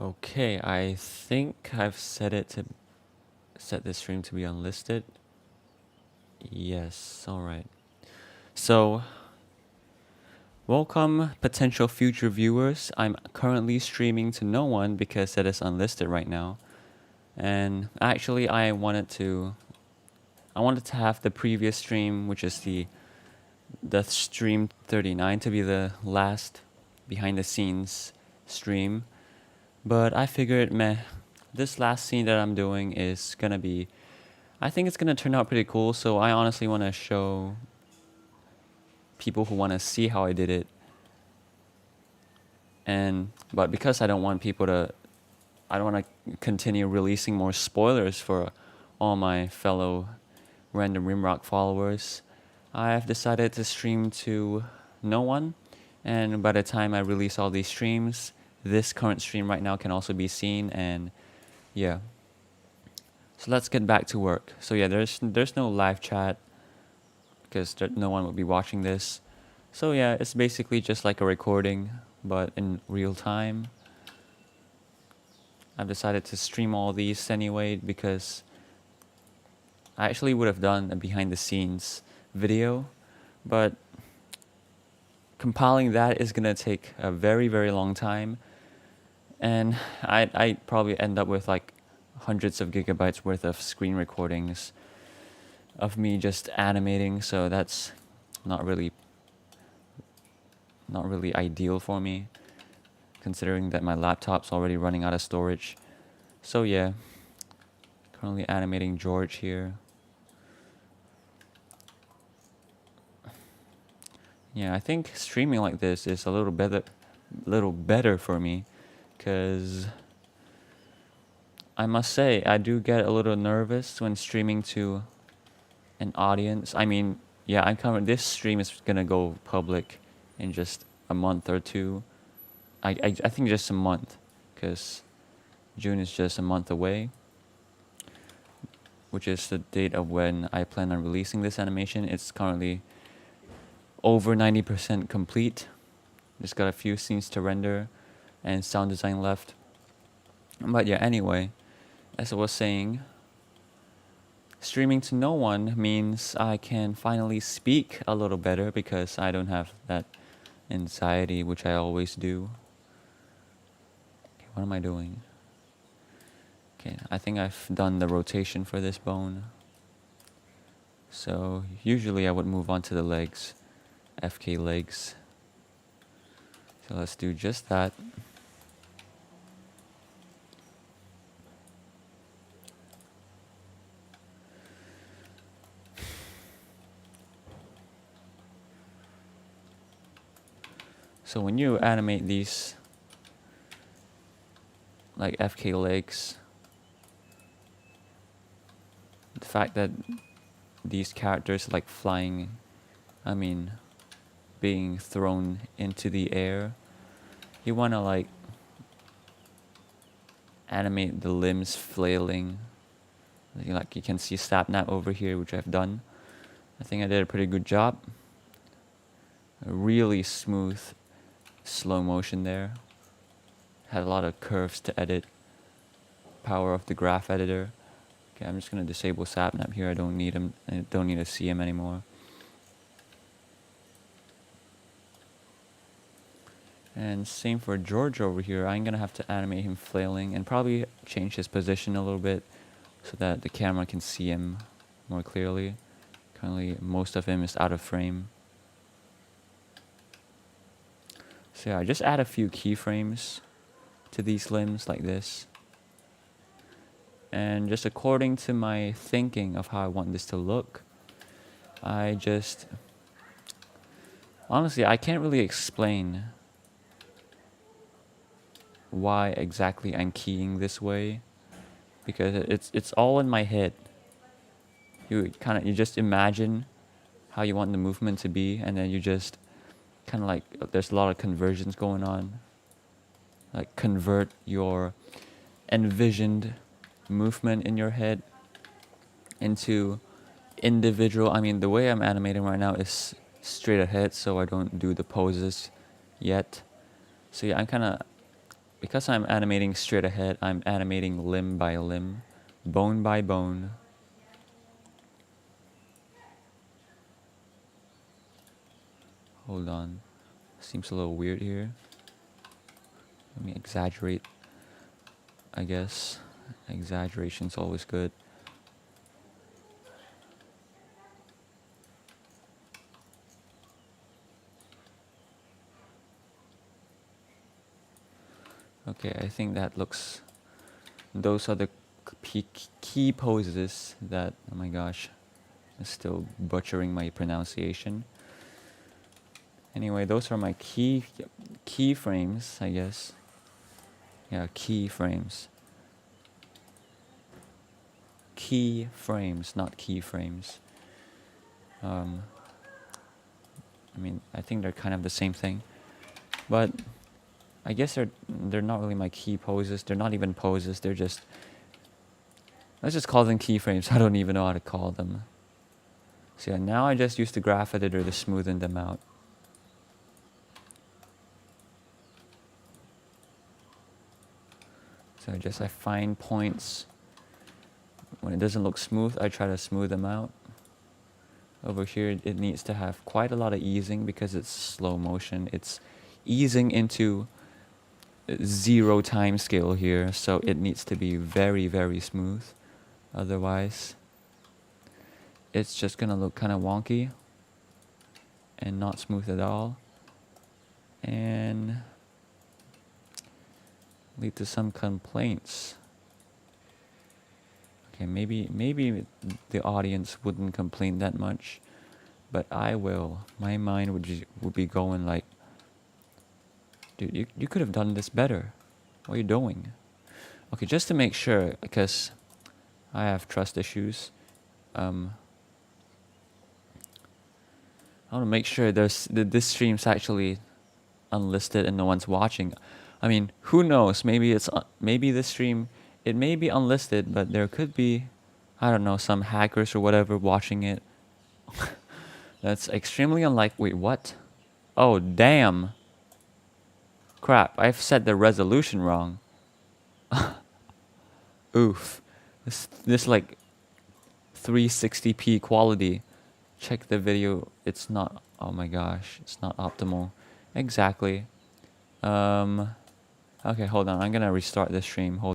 Okay, I think I've set this stream to be unlisted. Yes, alright. So, welcome potential future viewers. I'm currently streaming to no one because it is unlisted right now. And actually I wanted to have the previous stream, which is the stream 39, to be the last behind the scenes stream. But I figured meh, this last scene that I'm doing is gonna be I think it's gonna turn out pretty cool, so I honestly want to show people who want to see how I did it. But because I don't want I don't want to continue releasing more spoilers for all my fellow random Rimrock followers, I have decided to stream to no one. And by the time I release all these streams, this current stream right now can also be seen, and yeah. So let's get back to work. So yeah, there's no live chat because no one will be watching this. So yeah, it's basically just like a recording, but in real time. I've decided to stream all these anyway because I actually would have done a behind the scenes video, but compiling that is gonna take a very, very long time. And I probably end up with like hundreds of gigabytes worth of screen recordings of me just animating, so that's not really ideal for me, considering that my laptop's already running out of storage. So yeah, currently animating George here. Yeah, I think streaming like this is a little better for me, because I must say I do get a little nervous when streaming to an audience. I mean, yeah, this stream is gonna go public in just a month or two. I think just a month, because June is just a month away, which is the date of when I plan on releasing this animation. It's currently over 90% complete. Just got a few scenes to render and sound design left. But yeah, anyway, as I was saying, streaming to no one means I can finally speak a little better because I don't have that anxiety, which I always do. Okay, what am I doing? Okay, I think I've done the rotation for this bone. So usually I would move on to the legs, FK legs. So let's do just that. So when you animate these like FK legs, the fact that these characters like flying, I mean, being thrown into the air, you want to like animate the limbs flailing. Like you can see Sapnap over here, which I've done. I think I did a pretty good job. A really smooth slow motion there. Had a lot of curves to edit. Power of the graph editor. Okay, I'm just gonna disable Sapnap here. I don't need him. I don't need to see him anymore. And same for George over here. I'm gonna have to animate him flailing and probably change his position a little bit so that the camera can see him more clearly. Currently, most of him is out of frame. So yeah, I just add a few keyframes to these limbs like this. And just according to my thinking of how I want this to look, honestly, I can't really explain why exactly I'm keying this way, because it's all in my head. You just imagine how you want the movement to be, and then you just kind of like, there's a lot of conversions going on. Like convert your envisioned movement in your head into individual. I mean, the way I'm animating right now is straight ahead, so I don't do the poses yet. So yeah, I'm kind of because I'm animating straight ahead, I'm animating limb by limb, bone by bone. Hold on. Seems a little weird here. Let me exaggerate, I guess. Exaggeration's always good. Okay, I think that looks... Those are the key poses that... Oh my gosh. I'm still butchering my pronunciation. Anyway, those are my keyframes, I guess. Yeah, keyframes. Keyframes, not keyframes. I mean, I think they're kind of the same thing. But I guess they're not really my key poses. They're not even poses. They're just... Let's just call them keyframes. I don't even know how to call them. So yeah, now I just use the graph editor to smoothen them out. So I find points. When it doesn't look smooth, I try to smooth them out. Over here, it needs to have quite a lot of easing because it's slow motion. It's easing into 0 time scale here, so it needs to be very, very smooth. Otherwise, it's just gonna look kind of wonky and not smooth at all, and lead to some complaints. Okay, maybe the audience wouldn't complain that much, but I will. My mind would be going like, dude, you could have done this better. What are you doing? Okay, just to make sure, because I have trust issues. I want to make sure this stream's actually unlisted and no one's watching. I mean, who knows? Maybe this stream, it may be unlisted, but there could be, I don't know, some hackers or whatever watching it. That's extremely unlikely. Wait, what? Oh, damn. Crap, I've set the resolution wrong. Oof. This like 360p quality. Check the video. It's not, oh my gosh, it's not optimal. Exactly. Okay, hold on. I'm gonna restart the stream. Hold